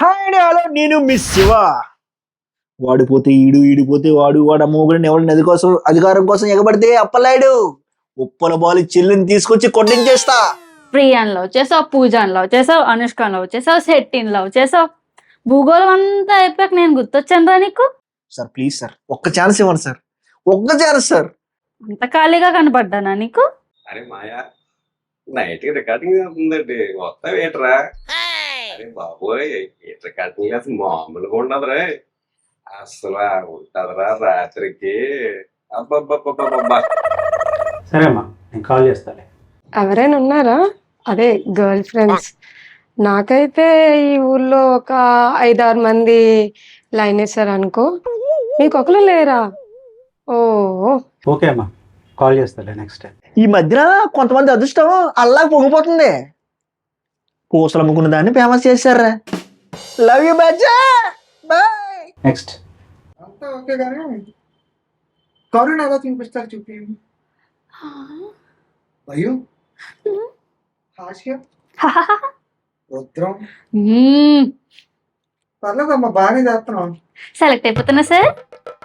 Hi అండి, hello, నేను miss Shiva. వాడిపోతే ఈడు, ఈడిపోతే వాడు, వాడు అమ్మగుడిని ఎవరిని అది కోసం అధికారం కోసం ఎగబడితే అప్పలాయుడు ఉప్పల బాలి చెల్లిని తీసుకొచ్చి కొట్టించేస్తా. ప్రియాన్ లవ్ చేసావు, పూజాన్ లవ్ చేసావు, అనుష్కాన్ లవ్ చేసావు, శెట్టిన్ లవ్ చేసావు. భూగోళం అంతా అయిపోయాక నేను గుర్తొచ్చాను రా నీకు. సార్ ప్లీజ్ సార్, ఒక్క ఛాన్స్ ఇవ్వండి సార్, ఒక్క ఛాన్స్ సార్. అంత ఖాళీగా కనపడ్డానా నీకు? అరే మాయా, నైట్ కి రికార్డింగ్ అవుతుందండి, మొత్తం ఏట్రా? అరే బాబోయ్, ఏట్ రికార్డింగ్ అసలు మామూలుగా ఉండదురా, అసలు ఉంటదిరా రాత్రికి. అబ్బబ్బబ్బబ్బబ్బా. సరే అమ్మా, నేను కాల్ చేస్తాలే. ఎవరైనా ఉన్నారా? అదే గర్ల్ ఫ్రెండ్స్. నాకైతే ఈ ఊర్లో ఒక 5-6 మంది లైన్ వేసారు అనుకో. మీకు ఒకరు లేరా? ఓ ఓకే అమ్మా, కాల్ చేస్తాలే నెక్స్ట్ టైం. ఈ మధ్యన కొంతమంది అదృష్టం అల్లా పొంగిపోతుంది. పూసలు అమ్ముకున్న దాన్ని ఫేమస్ చేశారా. లవ్ యూ బచ్చా, బాయ్. నెక్స్ట్. అంతా ఓకే కానీ కరుణ ఎలా చూపిస్తారు చూపి. భయం, హాస్యం, రుద్రం. పర్లేదమ్మా, బాగానే చేస్తున్నాం. సెలెక్ట్ అయిపోతున్నా సార్,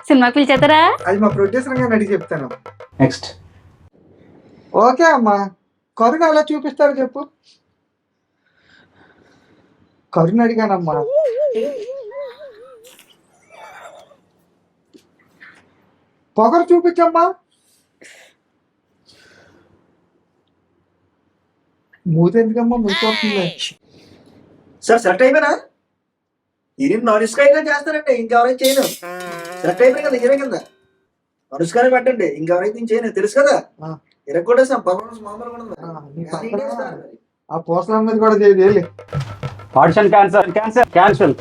సినిమాకి పిలిచేస్తారా? అది మా ప్రొడ్యూసర్ గారిని అడిగి చెప్తాను. నెక్స్ట్. ఓకే అమ్మా, కరుణ ఎలా చూపిస్తారు చెప్పు. కరుణ అడిగానమ్మా. పొగరు చూపించమ్మా. మూతెందుకమ్మా మురిపోతుంది. సార్ సెలెక్ట్ అయిపోయినా? హీరోయిన్ అనుష్కగా చేస్తానండి, ఇంకెవరైతే చేయను. సెలెక్ట్ అయిపోయి కదా హీరోయిన్ కింద అనుష్కనే పెట్టండి, ఇంకెవరైతే చేయను. తెలుసు కదా, ఇరగొట్టేసాం. పర్ఫార్మెన్స్ మామూలుగా ఉండదు. ఆ పోస్టర్ అన్నది కూడా చేయదు. Audition cancel.